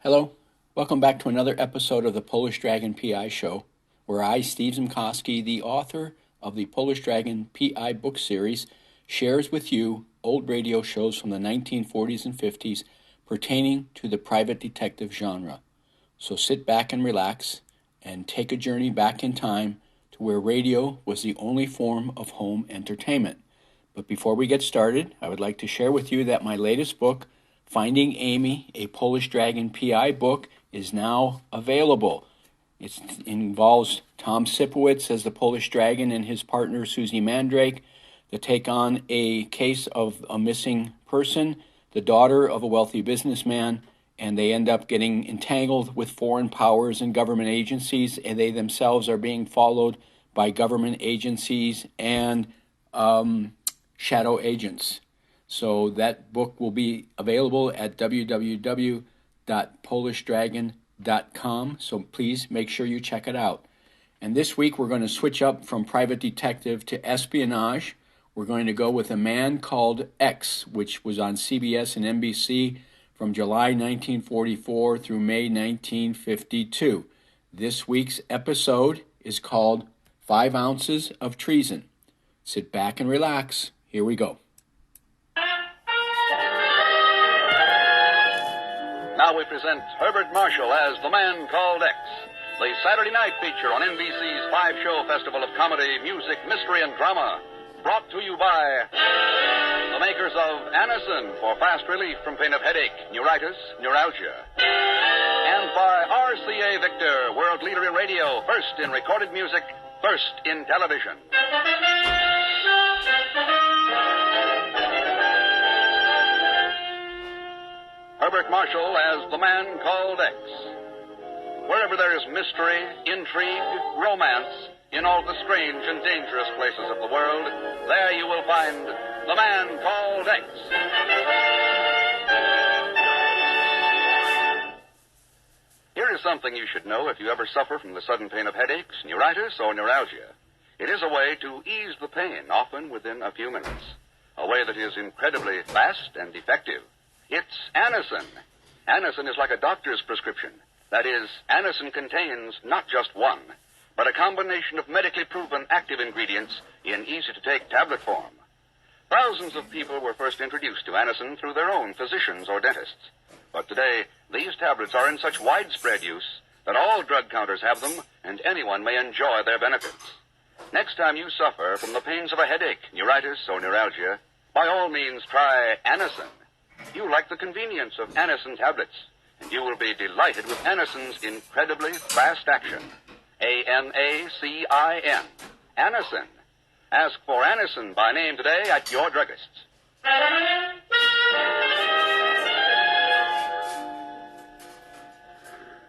Hello, welcome back to another episode of the Polish Dragon PI Show, where I, Steve Zimkowski, the author of the Polish Dragon PI book series, shares with you old radio shows from the 1940s and 50s pertaining to the private detective genre. So sit back and relax and take a journey back in time to where radio was the only form of home entertainment. But before we get started, I would like to share with you that my latest book, Finding Amy, a Polish Dragon PI book, is now available. It involves Tom Sipowicz as the Polish Dragon and his partner Susie Mandrake to take on a case of a missing person, the daughter of a wealthy businessman, and they end up getting entangled with foreign powers and government agencies, and they themselves are being followed by government agencies and shadow agents. So that book will be available at www.polishdragon.com. So please make sure you check it out. And this week we're going to switch up from private detective to espionage. We're going to go with A Man Called X, which was on CBS and NBC from July 1944 through May 1952. This week's episode is called 5 Ounces of Treason. Sit back and relax. Here we go. Now we present Herbert Marshall as The Man Called X, the Saturday night feature on NBC's 5-show festival of comedy, music, mystery, and drama. Brought to you by the makers of Anacin for fast relief from pain of headache, neuritis, neuralgia. And by RCA Victor, world leader in radio, first in recorded music, first in television. Herbert Marshall as The Man Called X. Wherever there is mystery, intrigue, romance, in all the strange and dangerous places of the world, there you will find The Man Called X. Here is something you should know if you ever suffer from the sudden pain of headaches, neuritis, or neuralgia. It is a way to ease the pain, often within a few minutes. A way that is incredibly fast and effective. It's Anacin. Anacin is like a doctor's prescription. That is, Anacin contains not just one, but a combination of medically proven active ingredients in easy-to-take tablet form. Thousands of people were first introduced to Anacin through their own physicians or dentists. But today, these tablets are in such widespread use that all drug counters have them, and anyone may enjoy their benefits. Next time you suffer from the pains of a headache, neuritis, or neuralgia, by all means try Anacin. You like the convenience of Anacin tablets, and you will be delighted with Anacin's incredibly fast action. A-N-A-C-I-N. Anacin. Ask for Anacin by name today at your druggist's.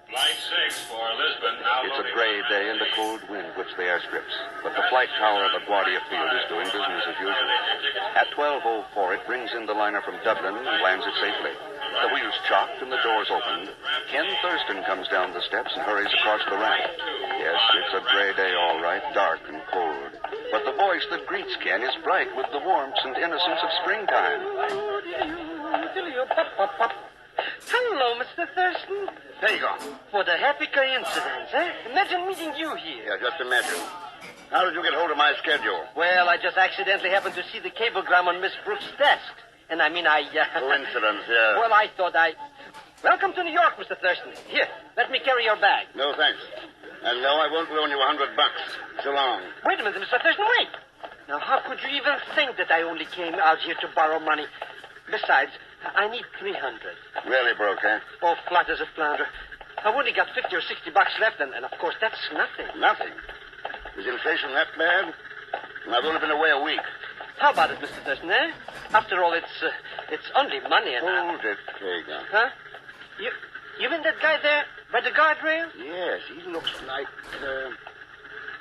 Flight 6 for Lisbon. Now It's a gray day and the cold wind whips the airstrips, but the flight tower of LaGuardia Field is doing business as usual. At 12:04, it brings in the liner from Dublin and lands it safely. The wheels chocked and the doors opened. Ken Thurston comes down the steps and hurries across the ramp. Yes, it's a gray day, all right, dark and cold. But the voice that greets Ken is bright with the warmth and innocence of springtime. Hello, Mr. Thurston. There you go. What a happy coincidence, eh? Imagine meeting you here. Yeah, just imagine. How did you get hold of my schedule? Well, I just accidentally happened to see the cablegram on Miss Brooks' desk. And I mean, Coincidence, yeah. Well, I thought Welcome to New York, Mr. Thurston. Here, let me carry your bag. No, thanks. And no, I won't loan you $100. So long. Wait a minute, Mr. Thurston, wait. Now, how could you even think that I only came out here to borrow money? Besides, I need $300. Really broke, eh? Oh, flat as a flounder. I've only got $50 or $60 left, and of course, that's nothing. Nothing? Is inflation that bad? I've only been away a week. How about it, Mr. Thurston, eh? After all, it's only money and... Hold it, Kagan. Huh? You mean that guy there by the guardrail? Yes, he looks like,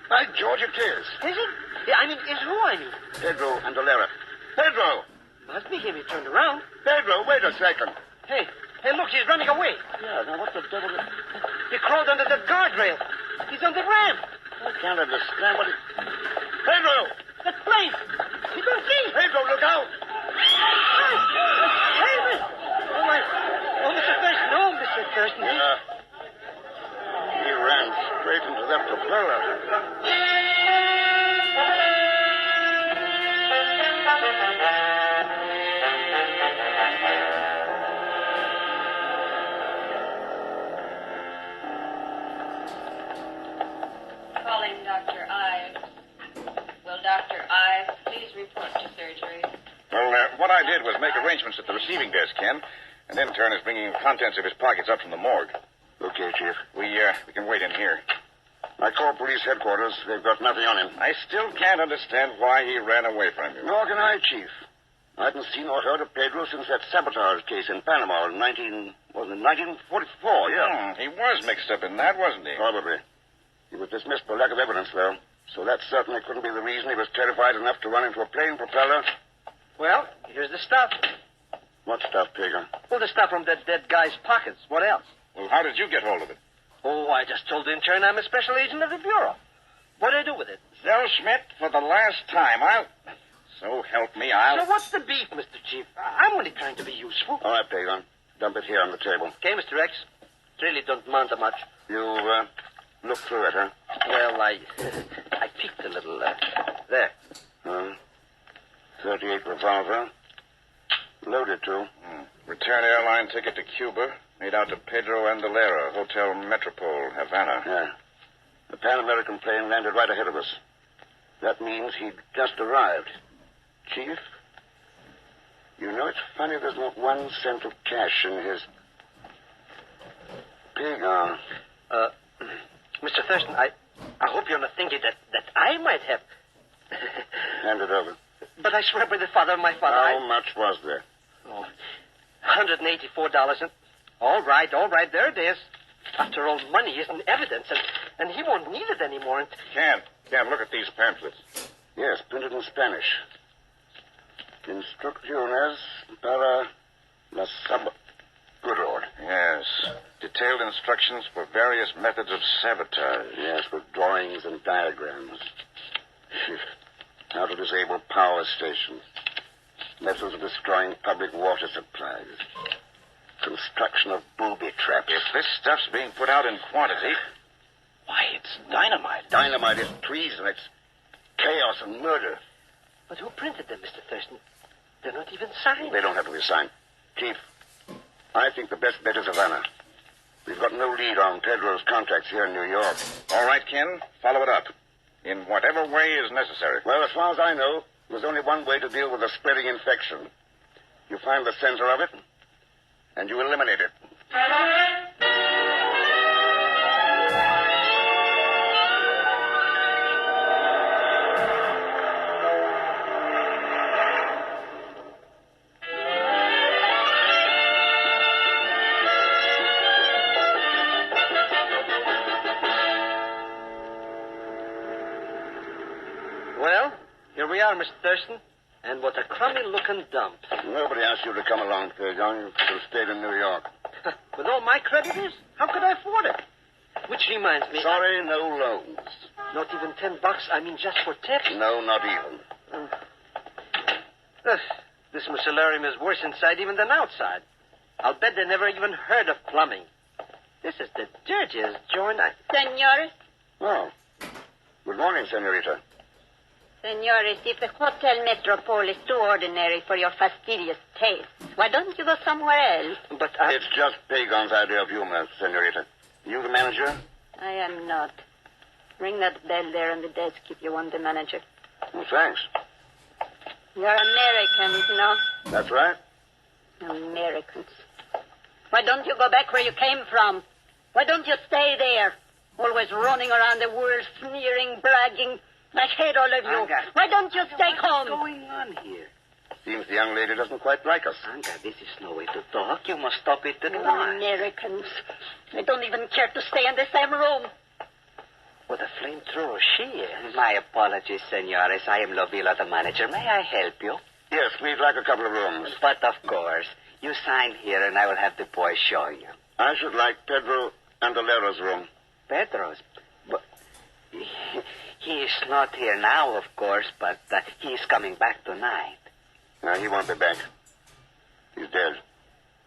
by George, it is. Is it? Yeah, I mean, is who I mean? Pedro Andolera. Pedro! Must be him. He turned around. Pedro, wait a second. Hey, look, he's running away. Yeah, now what the devil... He crawled under that guardrail. He's on the ramp. I can't understand what he... Pedro! That plane! You don't see! Pedro, look out! Hey, oh, my... Oh, Mr. Thurston, oh, Mr. Thurston? Yeah. He ran straight into that propeller. Calling Dr. Ives. Will Dr. Ives please report to surgery? Well, what I did was make arrangements at the receiving desk, Ken. An intern is bringing the contents of his pockets up from the morgue. Okay, Chief. We can wait in here. I called police headquarters. They've got nothing on him. I still can't understand why he ran away from you. Nor can I, Chief. I hadn't seen or heard of Pedro since that sabotage case in Panama in 1944, yeah. He was mixed up in that, wasn't he? Probably. He was dismissed for lack of evidence, though. So that certainly couldn't be the reason he was terrified enough to run into a plane propeller. Well, here's the stuff. What stuff, Pedro? Well, the stuff from that dead guy's pockets. What else? Well, how did you get hold of it? Oh, I just told the intern I'm a special agent of the Bureau. What do I do with it? Zell Schmidt, for the last time, So help me, So what's the beef, Mr. Chief? I'm only trying to be useful. All right, Pagan. Dump it here on the table. Okay, Mr. X. It really don't amount to much. You, look through it, huh? Well, I peeked a little. There. 38 revolver. Loaded, too. Return airline ticket to Cuba, made out to Pedro Andalera, Hotel Metropole, Havana. Yeah. The Pan American plane landed right ahead of us. That means he'd just arrived. Chief, you know it's funny there's not 1 cent of cash in his... Pagan. Mr. Thurston, I hope you're not thinking that I might have... Hand it over. But I swear by the father of my father, How much was there? Oh, $184. And... All right, there it is. After all, money isn't evidence, and he won't need it anymore. And... Ken, look at these pamphlets. Yes, printed in Spanish. Instrucciones para la sab... Good Lord. Yes. Detailed instructions for various methods of sabotage. Yes, with drawings and diagrams. How to disable power stations. Methods of destroying public water supplies. Construction of booby traps. If this stuff's being put out in quantity... Why, it's dynamite. Dynamite is treason. It's chaos and murder. But who printed them, Mr. Thurston? They're not even signed. They don't have to be signed. Chief, I think the best bet is Havana. We've got no lead on Pedro's contacts here in New York. All right, Ken, follow it up. In whatever way is necessary. Well, as far as I know, there's only one way to deal with a spreading infection. You find the center of it, and you eliminate it. Well, here we are, Mr. Thurston. And what a crummy-looking dump. Nobody asked you to come along, Pagan. You could have stayed in New York. With all my creditors? How could I afford it? Which reminds me... Sorry, no loans. Not even $10? I mean, just for tips? No, not even. This mucellarium is worse inside even than outside. I'll bet they never even heard of plumbing. This is the dirtiest joint Senores? Oh. Good morning, senorita. Senores, if the Hotel Metropole is too ordinary for your fastidious taste, why don't you go somewhere else? But It's just Pagan's idea of humor, senorita. You the manager? I am not. Ring that bell there on the desk if you want the manager. Well, thanks. You're Americans, no? That's right. Americans. Why don't you go back where you came from? Why don't you stay there? Always running around the world, sneering, bragging. I hate all of you. Anga. Why don't you stay home? What's going on here? Seems the young lady doesn't quite like us. Anga, this is no way to talk. You must stop it at You once. Americans. They don't even care to stay in the same room. What a flamethrower she is. My apologies, senores. I am Lovila, the manager. May I help you? Yes, we'd like a couple of rooms. But of course. You sign here and I will have the boy show you. I should like Pedro Andalera's room. Pedro's? But he is not here now, of course, but he is coming back tonight. No, he won't be back. He's dead.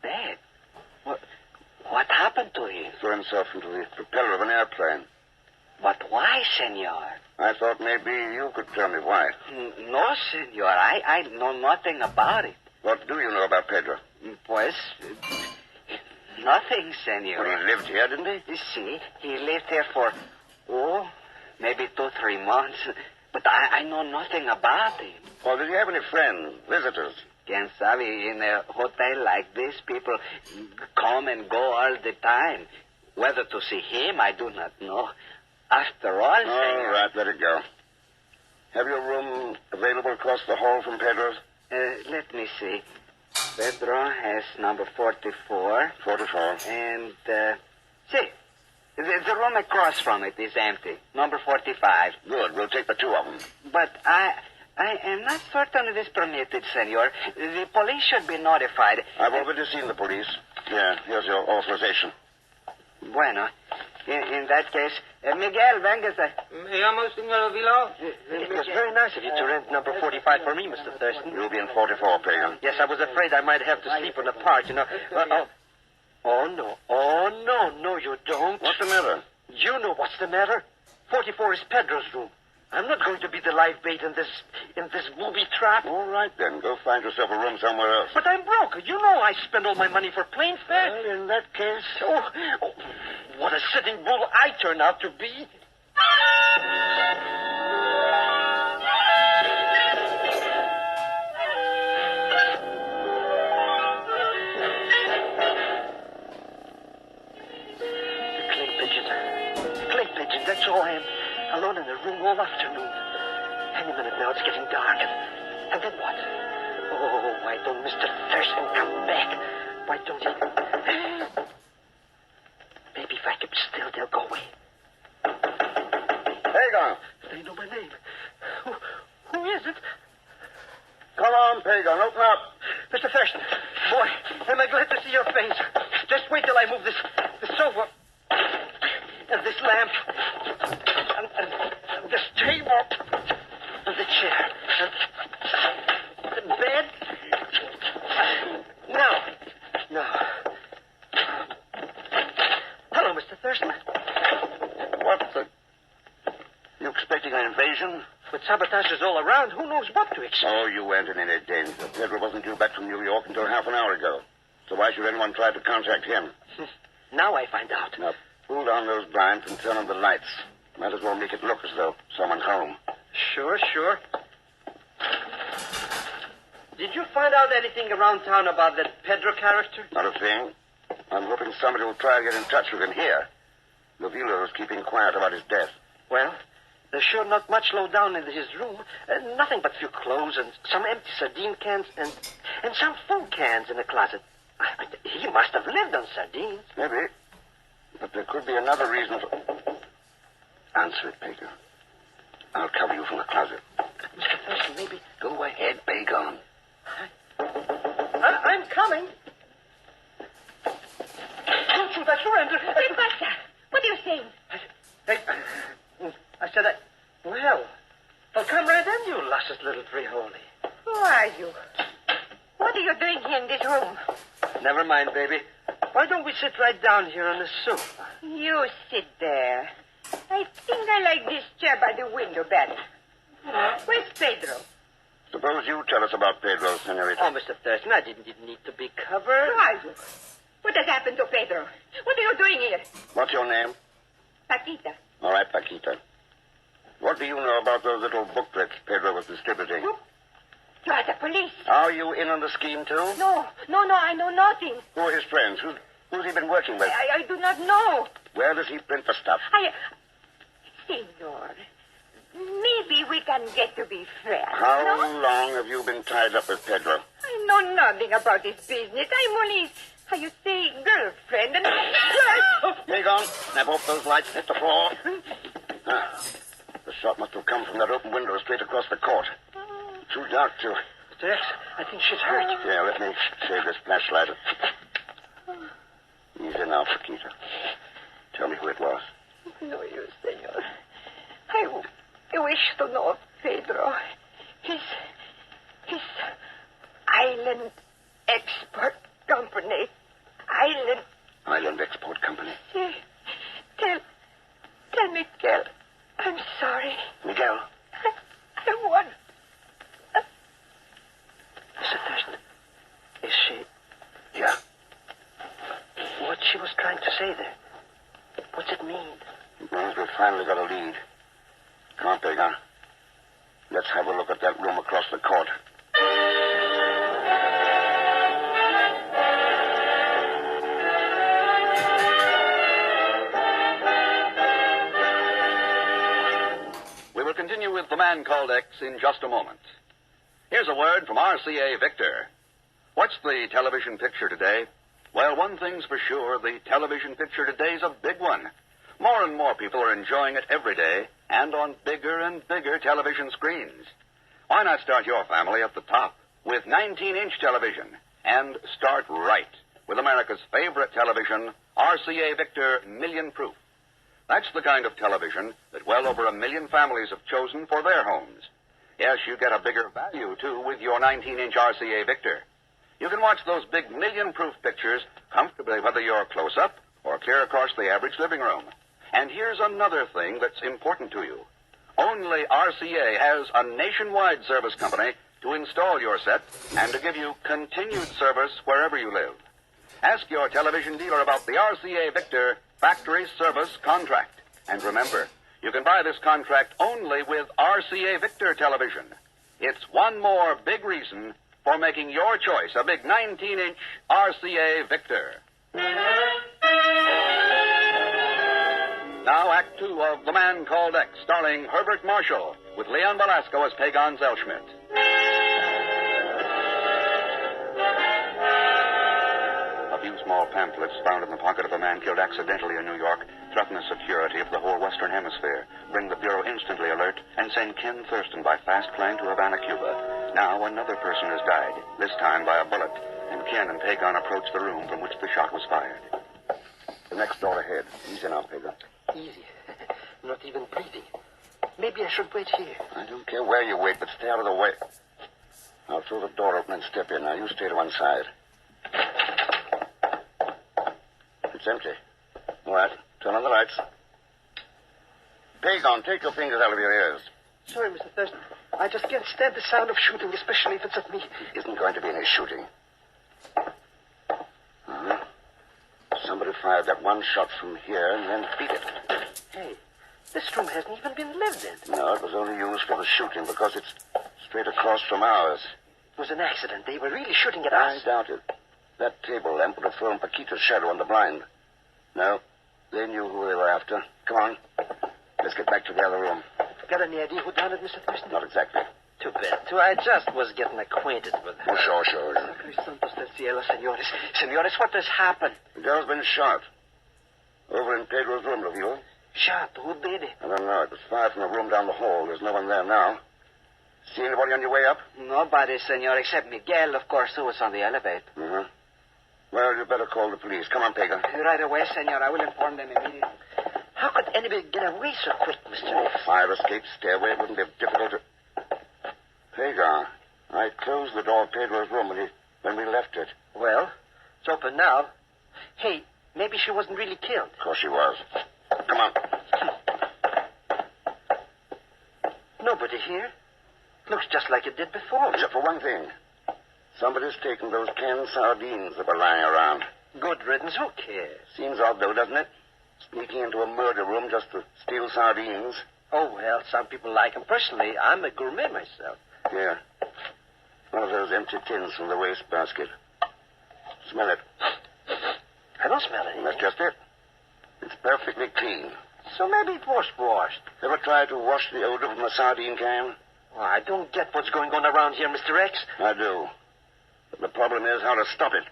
Dead? What happened? happened to him? Threw himself into the propeller of an airplane. But why, senor? I thought maybe you could tell me why. No, senor. I know nothing about it. What do you know about Pedro? Pues, nothing, senor. Well, he lived here, didn't he? You see, he lived here for, maybe 2-3 months. But I know nothing about him. Well, did he have any friends, visitors? Quien sabe, in a hotel like this, people come and go all the time. Whether to see him, I do not know. After all, All senor... right, let it go. Have your room available across the hall from Pedro's? Let me see. Pedro has number 44. 44. And, see, the room across from it is empty. Number 45. Good, we'll take the two of them. But I am not certain it is permitted, senor. The police should be notified. I've already seen the police. Yeah, here's your authorization. Bueno. In that case, Miguel, véngase. Me llamo, Senor Vilo. It was very nice of you to rent number 45 for me, Mr. Thurston. You'll be in 44, Pagan. Yes, I was afraid I might have to sleep on the part, you know. No, you don't. What's the matter? You know what's the matter. 44 is Pedro's room. I'm not going to be the live bait in this booby trap. All right, then. Go find yourself a room somewhere else. But I'm broke. You know I spend all my money for plane fare. Well, in that case... Oh, what a sitting bull I turn out to be. Clay pigeon, that's all I am. Alone in the room all afternoon. Any minute now, it's getting dark. And then what? Oh, why don't Mr. Thurston come back? Why don't he... Maybe if I keep still, they'll go away. Pagan! They know my name. Who is it? Come on, Pagan, open up. Mr. Thurston. Boy, am I glad to see your face. Just wait till I move this sofa. And this lamp. And this table. And the chair. And the bed. Now. Hello, Mr. Thurston. What the... You expecting an invasion? With sabotagers all around, who knows what to expect? Oh, you weren't in any danger. Pedro wasn't due back from New York until half an hour ago. So why should anyone try to contact him? Now I find out. Now, pull down those blinds and turn on the lights. Might as well make it look as though someone's home. Sure. Did you find out anything around town about that Pedro character? Not a thing. I'm hoping somebody will try to get in touch with him here. Lovilo is keeping quiet about his death. Well, there's sure not much low down in his room. Nothing but few clothes and some empty sardine cans and some food cans in the closet. He must have lived on sardines. Maybe. But there could be another reason for... Answer it, Pagan. I'll cover you from the closet. Mr. Thurston, maybe... Go ahead, Pagan. I'm coming. Don't shoot, I surrender. Hey, Basta, what are you saying? I said, well, come right in, you luscious little frijoles. Who are you? What are you doing here in this room? Never mind, baby. Why don't we sit right down here on the sofa? You sit there. I think I like this chair by the window better. Where's Pedro? Suppose you tell us about Pedro, senorita. Oh, Mr. Thurston, I didn't need to be covered. Who are you? What has happened to Pedro? What are you doing here? What's your name? Paquita. All right, Paquita. What do you know about those little booklets Pedro was distributing? You are the police. Are you in on the scheme, too? No, I know nothing. Who are his friends? Who's he been working with? I do not know. Where does he print the stuff? Senor, maybe we can get to be friends. How no? long have you been tied up with Pedro? I know nothing about this business. I'm only, how you say, girlfriend. And Pagan, snap off those lights, hit the floor. The shot must have come from that open window straight across the court. Too dark to... Mr. X, I think she's hurt. Yeah, let me shade this flashlight. Easy now, Paquita. Tell me who it was. No use, senor. I wish to know Pedro. His island export company. Island Island Export Company. Sí. Tell Miguel. I'm sorry. Miguel. I won. Mr. Thurston, is she... Yeah. What she was trying to say there? What's it mean? It means we've finally got a lead. Come on, Pagan. Let's have a look at that room across the court. We will continue with The Man Called X in just a moment. Here's a word from RCA Victor. What's the television picture today? Well, one thing's for sure, the television picture today's a big one. More and more people are enjoying it every day and on bigger and bigger television screens. Why not start your family at the top with 19-inch television and start right with America's favorite television, RCA Victor Million Proof. That's the kind of television that well over 1 million families have chosen for their homes. Yes, you get a bigger value, too, with your 19-inch RCA Victor. You can watch those big million-proof pictures comfortably, whether you're close-up or clear across the average living room. And here's another thing that's important to you. Only RCA has a nationwide service company to install your set and to give you continued service wherever you live. Ask your television dealer about the RCA Victor Factory Service Contract. And remember, you can buy this contract only with RCA Victor television. It's one more big reason for making your choice a big 19-inch RCA Victor. Now, Act 2 of The Man Called X, starring Herbert Marshall, with Leon Velasco as Pagan Zellschmidt. A few small pamphlets found in the pocket of a man killed accidentally in New York threaten the security of the whole Western Hemisphere, bring the Bureau instantly alert, and send Ken Thurston by fast plane to Havana, Cuba. Now another person has died, this time by a bullet, and Ken and Pagan approach the room from which the shot was fired. The next door ahead. Easy now, Pagan. Easy. Not even breathing. Maybe I should wait here. I don't care where you wait, but stay out of the way. I'll throw the door open and step in. Now, you stay to one side. It's empty. All right. Turn on the lights. Pagan, take your fingers out of your ears. Sorry, Mr. Thurston. I just can't stand the sound of shooting, especially if it's at me. There isn't going to be any shooting. Uh-huh. Somebody fired that one shot from here and then beat it. Hey, this room hasn't even been lived in. No, it was only used for the shooting because it's straight across from ours. It was an accident. They were really shooting at I us. doubt it. That table lamp would have thrown Paquita's shadow on the blind. No, they knew who they were after. Come on. Let's get back to the other room. Got any idea who done it, Mr. Thurston? Not exactly. Too bad. I just was getting acquainted with her. Oh, sure. Sacre Santos del Cielo, senores. Senores, what has happened? The girl's been shot. Over in Pedro's room, Ravio. Shot? Who did it? I don't know. It was fired from a room down the hall. There's no one there now. See anybody on your way up? Nobody, senor, except Miguel, of course, who was on the elevator. Uh-huh. Well, you better call the police. Come on, Pagan. Right away, senor. I will inform them immediately. How could anybody get away so quick, Mr. Oh, fire escape stairway. It wouldn't be difficult to... Pagan, I closed the door of Pedro's room when we left it. Well, it's open now. Hey, maybe she wasn't really killed. Of course she was. Come on. Nobody here. Looks just like it did before. Except for one thing. Somebody's taken those canned sardines that were lying around. Good riddance. Who cares? Seems odd, though, doesn't it? Sneaking into a murder room just to steal sardines. Oh, well, some people like them. Personally, I'm a gourmet myself. Here. One of those empty tins from the wastebasket. Smell it. I don't smell anything. That's just it. It's perfectly clean. So maybe it was washed. Ever tried to wash the odor from a sardine can? Well, I don't get what's going on around here, Mr. X. I do. But the problem is how to stop it.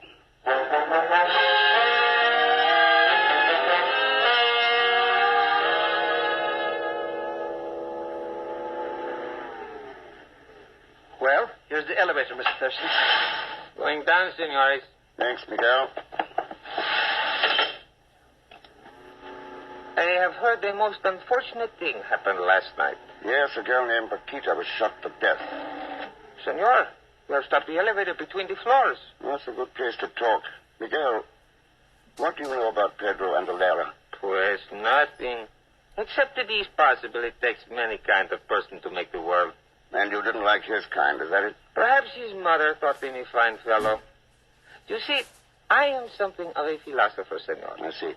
Well, here's the elevator, Mr. Thurston. Going down, senores. Thanks, Miguel. I have heard a most unfortunate thing happened last night. Yes, a girl named Paquita was shot to death. Senor, you have stopped the elevator between the floors. That's a good place to talk. Miguel, What do you know about Pedro Andalera? Pues nothing. Except it is possible it takes many kind of person to make the world. And you didn't like his kind, is that it? Perhaps his mother thought him a fine fellow. You see, I am something of a philosopher, senor. I see.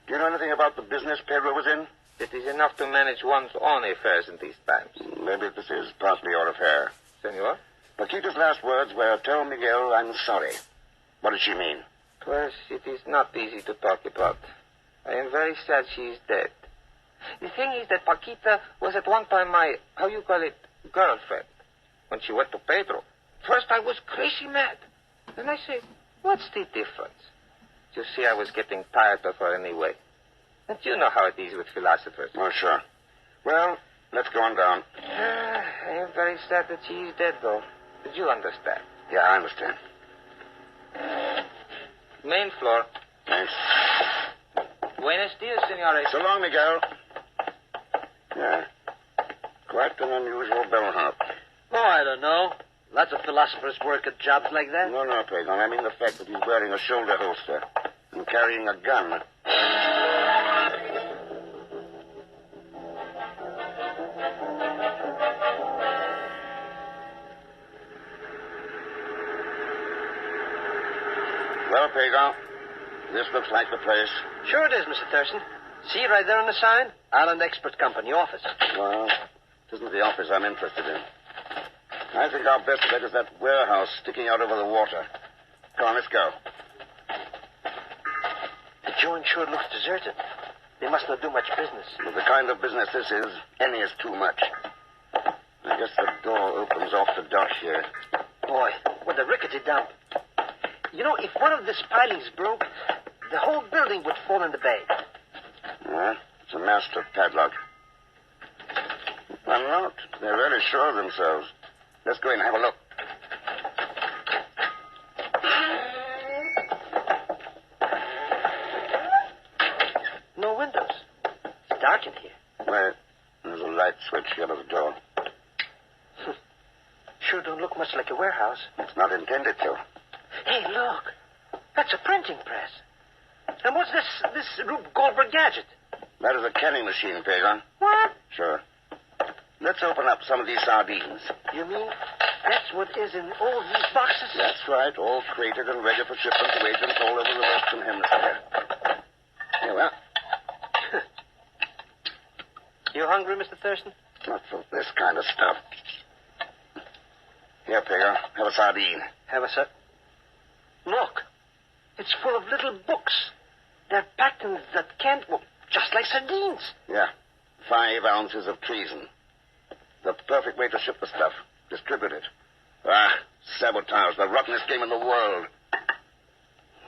Do you know anything about the business Pedro was in? It is enough to manage one's own affairs in these times. Maybe this is partly your affair. Senor? Paquita's last words were, "Tell Miguel I'm sorry." What did she mean? Pues it is not easy to talk about. I am very sad she is dead. The thing is that Paquita was at one time my, girlfriend. When she went to Pedro, first I was crazy mad. Then I said, what's the difference? You see, I was getting tired of her anyway. And you know how it is with philosophers. Oh, sure. Well, let's go on down. I am very sad that she is dead, though. Did you understand? Yeah, I understand. Main floor. Thanks. Buenos dias, senores. So long, Miguel. Yeah. Quite an unusual bellhop. Oh, I don't know. Lots of philosophers work at jobs like that. No, Pedro. I mean the fact that he's wearing a shoulder holster and carrying a gun. Well, Pedro, this looks like the place. Sure it is, Mr. Thurston. See right there on the sign? Island Expert Company office. Well, it isn't the office I'm interested in. I think our best bet is that warehouse sticking out over the water. Come on, let's go. The joint sure looks deserted. They must not do much business. With the kind of business this is, any is too much. I guess the door opens off the dock here. Boy, what a rickety dump. You know, if one of these pilings broke, the whole building would fall in the bay. Yeah, it's a master padlock. Why not? They're really sure of themselves. Let's go in and have a look. No windows. It's dark in here. Wait, there's a light switch here by the door. Sure don't look much like a warehouse. It's not intended to. Hey, look. That's a printing press. And what's this Rube Goldberg gadget? That is a canning machine, Pedro. What? Sure. Let's open up some of these sardines. You mean that's what is in all these boxes? That's right, all crated and ready for shipment to agents all over the Western Hemisphere. Here we are. You hungry, Mr. Thurston? Not for this kind of stuff. Here, Pedro, have a sardine. Have a sir. Look, it's full of little books. They're patterns that can't, well, just like sardines. Yeah, 5 ounces of treason. The perfect way to ship the stuff. Distribute it. Sabotage, the rottenest game in the world.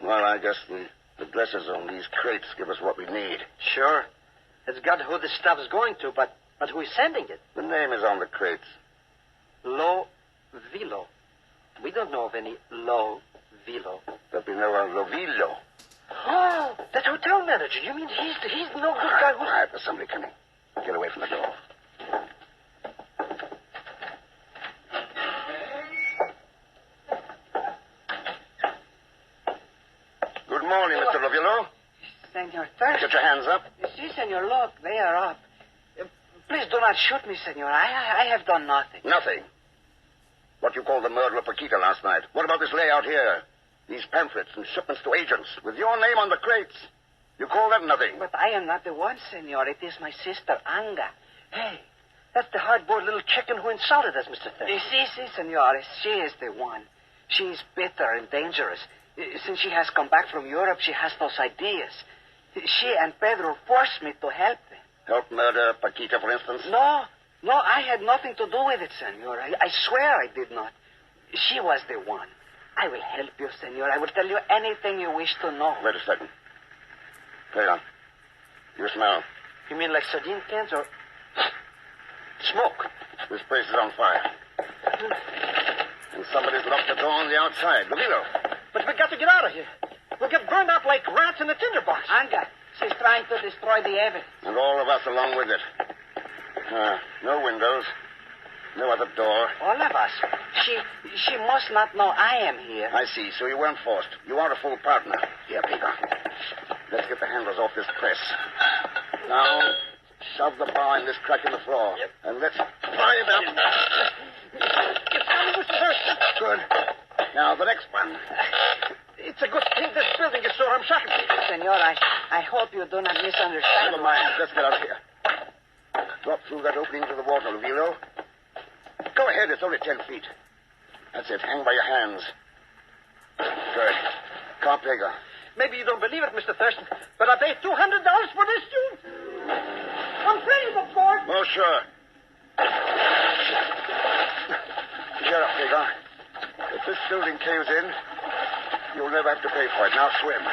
Well, I guess the addresses on these crates give us what we need. Sure. It's got who this stuff's going to, but who is sending it? The name is on the crates. Lo Vilo. We don't know of any Lo Vilo. But we know of Lovillo. Oh, that hotel manager. You mean he's the no good guy who... All right, there's somebody coming. Get away from the door. Good morning, Mr. Lovillo. Senor Thurston. Get your hands up. Si, senor, look, they are up. Please do not shoot me, senor. I have done nothing. Nothing. What you call the murder of Paquita last night. What about this layout here? These pamphlets and shipments to agents with your name on the crates. You call that nothing? But I am not the one, senor. It is my sister, Anga. Hey, that's the hard-boiled little chicken who insulted us, Mr. Thurston. Si, senor. She is the one. She is bitter and dangerous. Since she has come back from Europe, she has those ideas. She and Pedro forced me to help them. Help murder Paquita, for instance? No, I had nothing to do with it, senor. I swear I did not. She was the one. I will help you, senor. I will tell you anything you wish to know. Wait a second. Hang on. You smell. You mean like sardine cans or... smoke? This place is on fire. And somebody's locked the door on the outside. Lovillo. But we got to get out of here. We'll get burned up like rats in a tinderbox. Anga, she's trying to destroy the evidence. And all of us along with it. No windows. No other door. All of us. She must not know I am here. I see. So you weren't forced. You are a full partner. Here, Peter. Let's get the handles off this press. Now, shove the bar in this crack in the floor. Yep. And let's pry it up. It's coming, Mr. Thurston. Good. Now, the next one. It's a good thing this building is so ramshackle. Senor, I hope you do not misunderstand. Never mind. Let's get out of here. Drop through that opening to the water, Luvilo. Go ahead. It's only 10 feet. That's it. Hang by your hands. Good. Can't take her. Maybe you don't believe it, Mr. Thurston, but I paid $200 for this suit. I'm paying, of course. Oh, sure. Get up, Hagar. If this building caves in, you'll never have to pay for it. Now swim.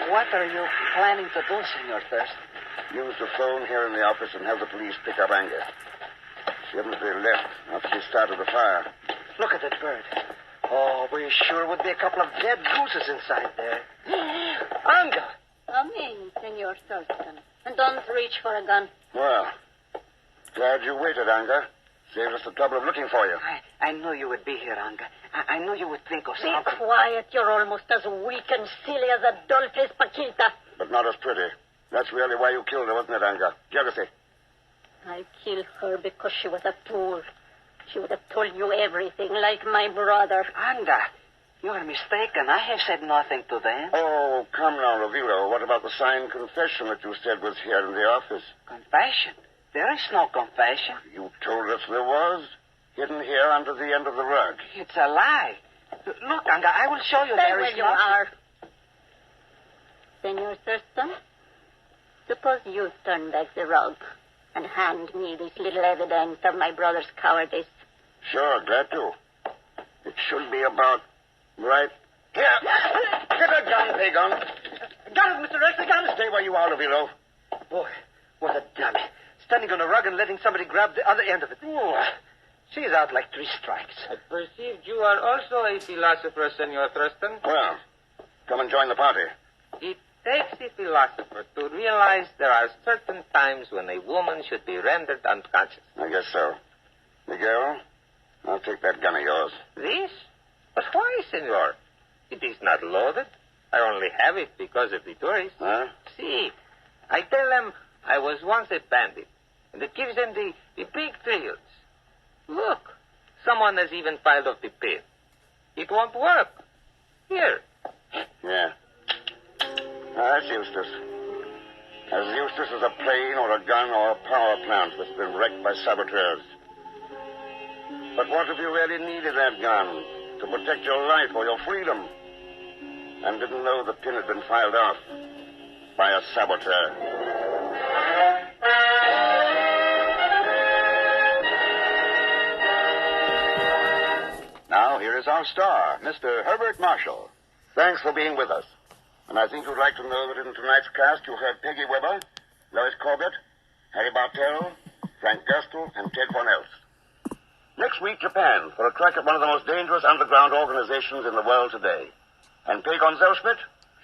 What are you planning to do, Senor Thurston? Use the phone here in the office and have the police pick up Anger. She hadn't really left after she started the fire. Look at that bird. Oh, we're sure would be a couple of dead gooses inside there. Anga! Come in, Senor Thurston. And don't reach for a gun. Well, glad you waited, Anger. Saved us the trouble of looking for you. I knew you would be here, Anga. I knew you would think of Be something. quiet. You're almost as weak and silly as a doll-faced Paquita. But not as pretty. That's really why you killed her, wasn't it, Anger? Jealousy. I killed her because she was a fool. She would have told you everything, like my brother. Anga, you are mistaken. I have said nothing to them. Oh, come now, Ravilo. What about the signed confession that you said was here in the office? Confession? There is no confession. You told us there was. Hidden here under the end of the rug. It's a lie. Look, Anga, I will show you Stay there where is you nothing. are. Senor Thurston, suppose you turn back the rug and hand me this little evidence of my brother's cowardice. Sure, glad to. It should be about right here. Get a gun, Pagon. Got it, Mr. Rex, I got it. Stay where you are, Ravilo. Boy, what a dummy. Standing on a rug and letting somebody grab the other end of it. She's out like 3 strikes. I perceive you are also a philosopher, Senor Thurston. Well, come and join the party. It takes a philosopher to realize there are certain times when a woman should be rendered unconscious. I guess so. Miguel, I'll take that gun of yours. This? But why, Senor? It is not loaded. I only have it because of the tourists. Huh? See, I tell them I was once a bandit, and it gives them the big thrills. Look, someone has even filed off the pin. It won't work. Here. Yeah. That's useless. As useless as a plane or a gun or a power plant that's been wrecked by saboteurs. But what if you really needed that gun to protect your life or your freedom and didn't know the pin had been filed off by a saboteur? Now, here is our star, Mr. Herbert Marshall. Thanks for being with us. And I think you'd like to know that in tonight's cast you heard Peggy Webber, Lois Corbett, Harry Bartell, Frank Gerstle, and Ted Von Elst. Next week, Japan, for a crack at one of the most dangerous underground organizations in the world today. And Pagon Zellschmidt?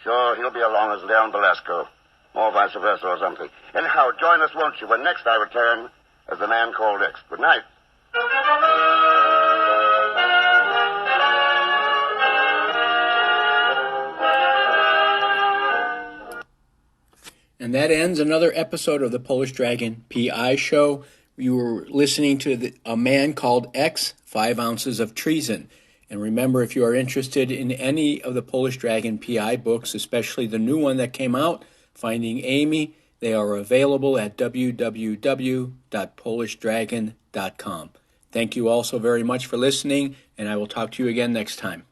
Sure, he'll be along as Leon Velasco. Or vice versa or something. Anyhow, join us, won't you, when next I return as the man called X. Good night. And that ends another episode of the Polish Dragon PI show. You were listening to A Man Called X, 5 Ounces of Treason. And remember, if you are interested in any of the Polish Dragon PI books, especially the new one that came out, Finding Amy, they are available at www.polishdragon.com. Thank you all so very much for listening, and I will talk to you again next time.